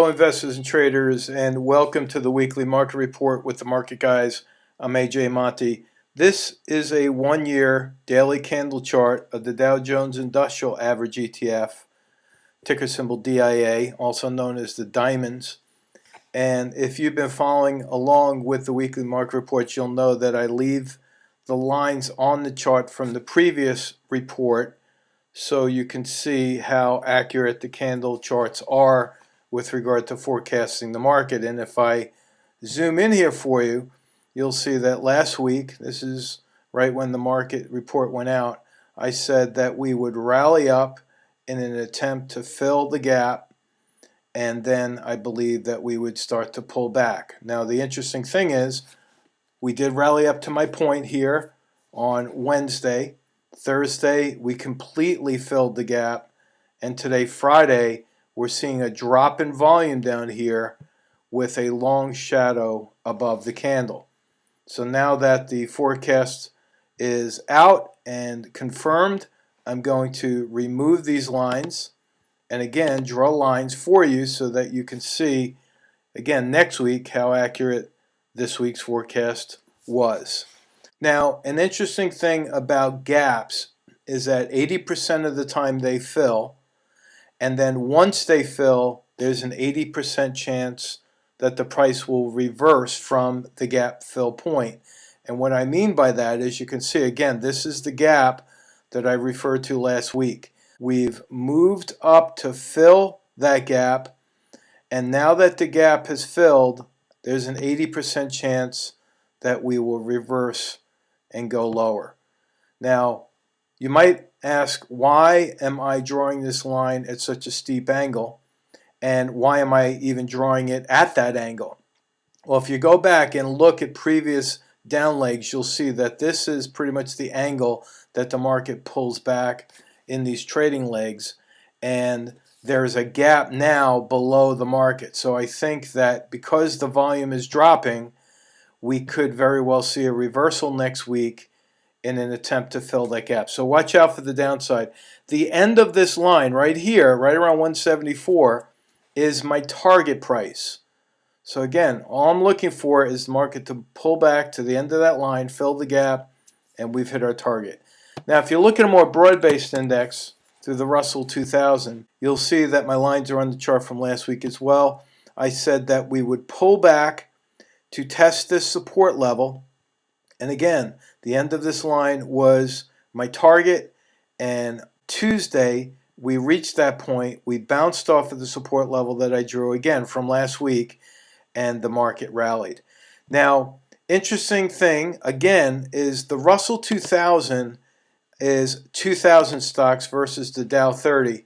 Hello, investors and traders, and welcome to the weekly market report with the market guys. I'm AJ Monty. This is a one-year daily candle chart of the Dow Jones Industrial Average ETF, ticker symbol DIA, also known as the Diamonds. And if you've been following along with the weekly market reports, you'll know that I leave the lines on the chart from the previous report so you can see how accurate the candle charts are with regard to forecasting the market. And if I zoom in here for you, you'll see that last week, this is right when the market report went out, I said that we would rally up in an attempt to fill the gap, and then I believe that we would start to pull back. Now the interesting thing is we did rally up to my point here on Wednesday. Thursday we completely filled the gap, and today, Friday, we're seeing a drop in volume down here with a long shadow above the candle. So now that the forecast is out and confirmed, I'm going to remove these lines and again draw lines for you so that you can see again next week how accurate this week's forecast was. Now, an interesting thing about gaps is that 80% of the time they fill, and then once they fill, there's an 80% chance that the price will reverse from the gap fill point. And what I mean by that is, you can see again, this is the gap that I referred to last week. We've moved up to fill that gap, and now that the gap has filled, there's an 80% chance that we will reverse and go lower. Now, you might ask, why am I drawing this line at such a steep angle, and why am I even drawing it at that angle? Well, if you go back and look at previous down legs, you'll see that this is pretty much the angle that the market pulls back in these trading legs, and there's a gap now below the market. So I think that because the volume is dropping, we could very well see a reversal next week in an attempt to fill that gap. So watch out for the downside. The end of this line right here, right around 174, is my target price. So again, all I'm looking for is the market to pull back to the end of that line, fill the gap, and we've hit our target. Now, if you look at a more broad-based index through the Russell 2000, you'll see that my lines are on the chart from last week as well. I said that we would pull back to test this support level. And again, the end of this line was my target, and Tuesday we reached that point. We bounced off of the support level that I drew again from last week, and the market rallied. Now, interesting thing again is the Russell 2000 is 2,000 stocks versus the Dow 30,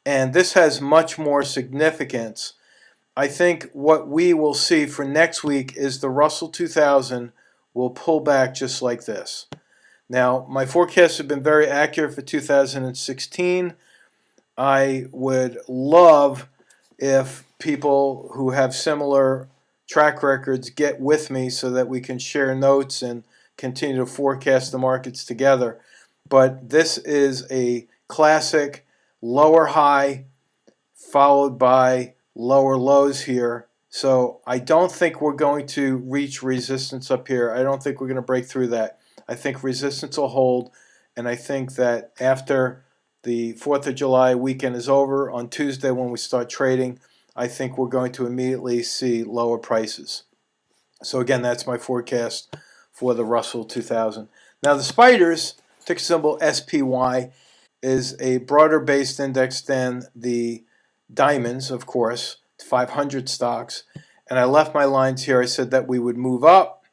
and this has much more significance. I think what we will see for next week is the Russell 2000 will pull back just like this. Now, my forecasts have been very accurate for 2016. I would love if people who have similar track records get with me so that we can share notes and continue to forecast the markets together. But this is a classic lower high followed by lower lows here. So I don't think we're going to reach resistance up here. I don't think we're going to break through that. I think resistance will hold, and I think that after the 4th of July weekend is over, on Tuesday when we start trading, I think we're going to immediately see lower prices. So again, that's my forecast for the Russell 2000. Now the spiders, ticker symbol SPY, is a broader based index than the diamonds, of course, 500 stocks, and I left my lines here. I said that we would move up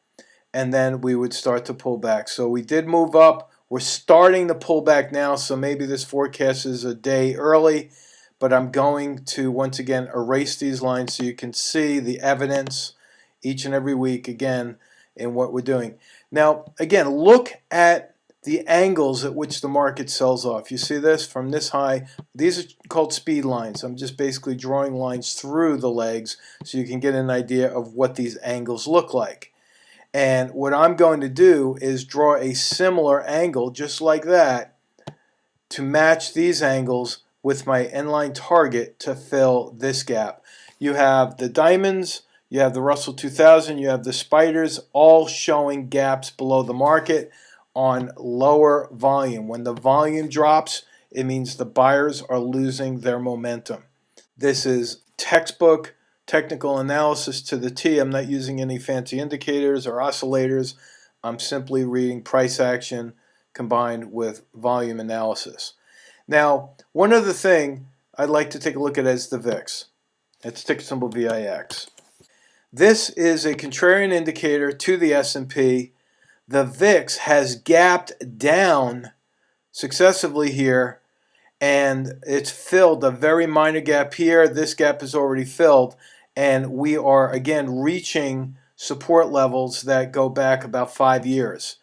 and then we would start to pull back. So we did move up. We're starting to pull back now, so maybe this forecast is a day early, but I'm going to once again erase these lines so you can see the evidence each and every week again in what we're doing. Now again, look at the angles at which the market sells off. You see this from this high. These are called speed lines. I'm just basically drawing lines through the legs so you can get an idea of what these angles look like. And what I'm going to do is draw a similar angle just like that to match these angles with my inline target to fill this gap. you have the diamonds, you have the Russell 2000, you have the spiders, all showing gaps below the market on lower volume. When the volume drops, it means the buyers are losing their momentum. This is textbook technical analysis to the T. I'm not using any fancy indicators or oscillators. I'm simply reading price action combined with volume analysis. Now, one other thing I'd like to take a look at is the VIX. It's ticker symbol VIX. This is a contrarian indicator to the S&P. The VIX has gapped down successively here, and it's filled a very minor gap here. This gap is already filled, and we are again reaching support levels that go back about 5 years.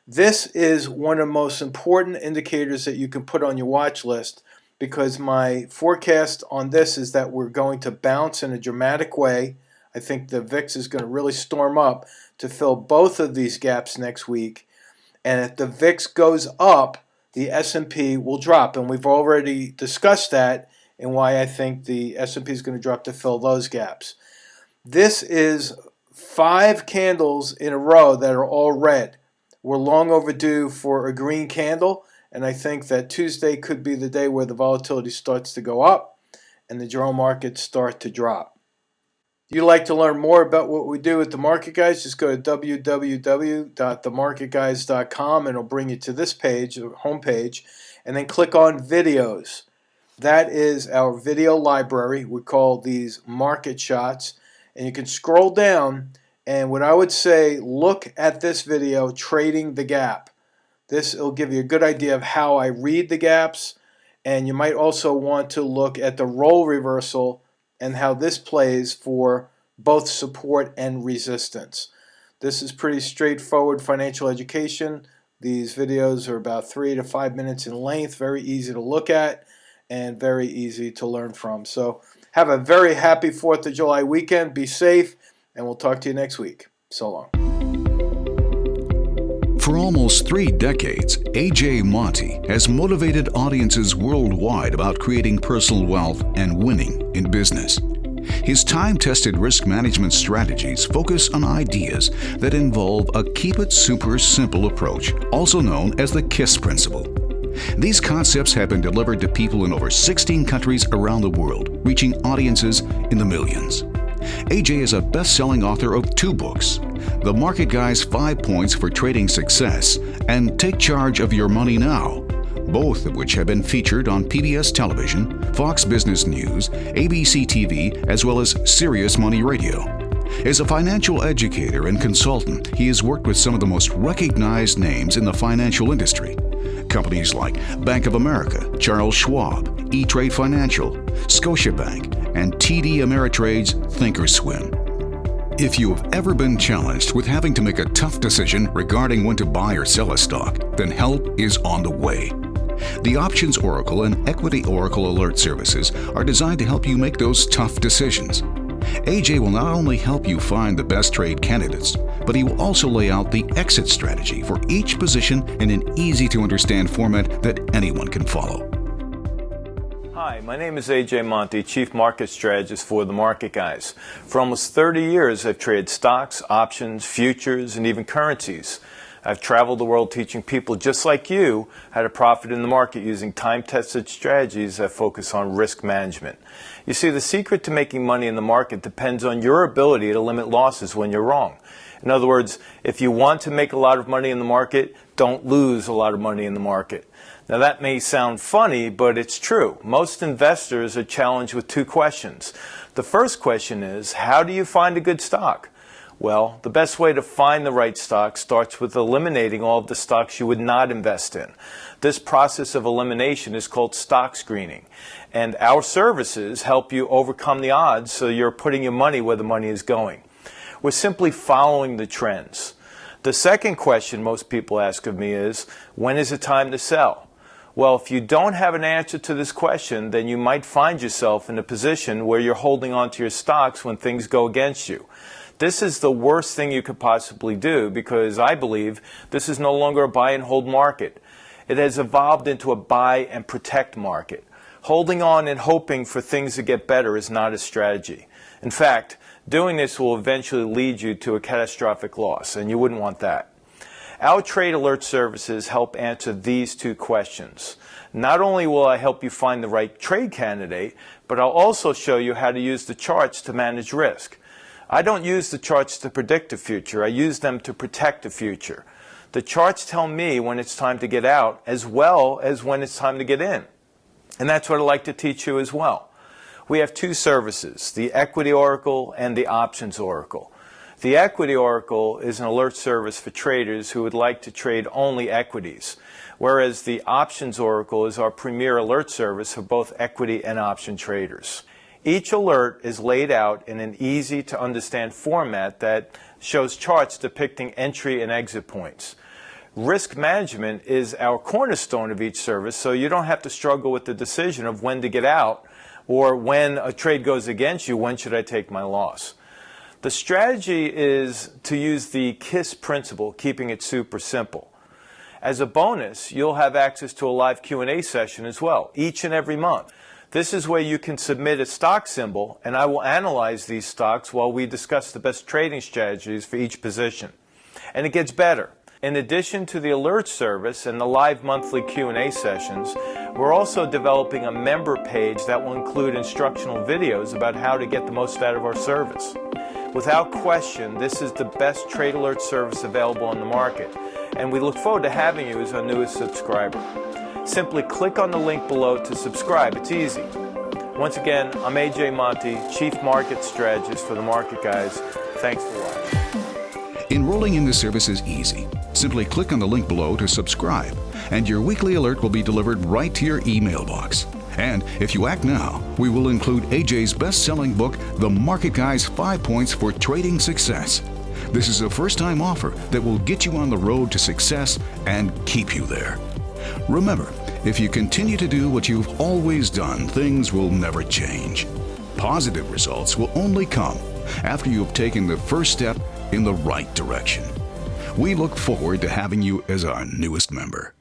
This is one of the most important indicators that you can put on your watch list, because my forecast on this is that we're going to bounce in a dramatic way. I think the VIX is going to really storm up to fill both of these gaps next week. And if the VIX goes up, the S&P will drop. And we've already discussed that and why I think the S&P is going to drop to fill those gaps. This is 5 candles in a row that are all red. We're long overdue for a green candle. And I think that Tuesday could be the day where the volatility starts to go up and the general markets start to drop. If you'd like to learn more about what we do at The Market Guys, just go to www.themarketguys.com and it'll bring you to this page, the homepage, and then click on videos. That is our video library. We call these market shots. And you can scroll down, and what I would say, look at this video, Trading the Gap. This will give you a good idea of how I read the gaps, and you might also want to look at the role reversal and how this plays for both support and resistance. This is pretty straightforward financial education. These videos are about 3 to 5 minutes in length, very easy to look at and very easy to learn from. So have a very happy 4th of July weekend. Be safe, and we'll talk to you next week. So long. For almost 3 decades, A.J. Monty has motivated audiences worldwide about creating personal wealth and winning in business. His time-tested risk management strategies focus on ideas that involve a keep it super simple approach, also known as the KISS principle. These concepts have been delivered to people in over 16 countries around the world, reaching audiences in the millions. AJ is a best-selling author of 2 books, The Market Guy's 5 Points for Trading Success and Take Charge of Your Money Now, both of which have been featured on PBS Television, Fox Business News, ABC TV, as well as Sirius Money Radio. As a financial educator and consultant, he has worked with some of the most recognized names in the financial industry. Companies like Bank of America, Charles Schwab, E-Trade Financial, Scotiabank, and TD Ameritrade's Thinkorswim. If you have ever been challenged with having to make a tough decision regarding when to buy or sell a stock, then help is on the way. The Options Oracle and Equity Oracle Alert services are designed to help you make those tough decisions. AJ will not only help you find the best trade candidates, but he will also lay out the exit strategy for each position in an easy-to-understand format that anyone can follow. Hi, my name is A.J. Monty, Chief Market Strategist for The Market Guys. For almost 30 years, I've traded stocks, options, futures, and even currencies. I've traveled the world teaching people just like you how to profit in the market using time-tested strategies that focus on risk management. You see, the secret to making money in the market depends on your ability to limit losses when you're wrong. In other words, if you want to make a lot of money in the market, don't lose a lot of money in the market. Now that may sound funny, but it's true. Most investors are challenged with 2 questions. The first question is, how do you find a good stock? Well, the best way to find the right stock starts with eliminating all of the stocks you would not invest in. This process of elimination is called stock screening. And our services help you overcome the odds so you're putting your money where the money is going. We're simply following the trends. The second question most people ask of me is, when is it time to sell? Well, if you don't have an answer to this question, then you might find yourself in a position where you're holding on to your stocks when things go against you. This is the worst thing you could possibly do because I believe this is no longer a buy and hold market. It has evolved into a buy and protect market. Holding on and hoping for things to get better is not a strategy. In fact, doing this will eventually lead you to a catastrophic loss, and you wouldn't want that. Our trade alert services help answer these two questions. Not only will I help you find the right trade candidate, but I'll also show you how to use the charts to manage risk. I don't use the charts to predict the future. I use them to protect the future. The charts tell me when it's time to get out as well as when it's time to get in. And that's what I'd like to teach you as well. We have two services, the Equity Oracle and the Options Oracle. The Equity Oracle is an alert service for traders who would like to trade only equities, whereas the Options Oracle is our premier alert service for both equity and option traders. Each alert is laid out in an easy-to-understand format that shows charts depicting entry and exit points. Risk management is our cornerstone of each service, so you don't have to struggle with the decision of when to get out, or when a trade goes against you, when should I take my loss. The strategy is to use the KISS principle, keeping it super simple. As a bonus, you'll have access to a live Q&A session as well, each and every month. This is where you can submit a stock symbol, and I will analyze these stocks while we discuss the best trading strategies for each position. And it gets better. In addition to the alert service and the live monthly Q&A sessions, we're also developing a member page that will include instructional videos about how to get the most out of our service. Without question, this is the best trade alert service available on the market, and we look forward to having you as our newest subscriber. Simply click on the link below to subscribe. It's easy. Once again, I'm AJ Monty, Chief Market Strategist for the Market Guys. Thanks for watching. Enrolling in this service is easy. Simply click on the link below to subscribe, and your weekly alert will be delivered right to your email box. And if you act now, we will include AJ's best-selling book, The Market Guy's 5 Points for Trading Success. This is a first-time offer that will get you on the road to success and keep you there. Remember, if you continue to do what you've always done, things will never change. Positive results will only come after you've taken the first step in the right direction. We look forward to having you as our newest member.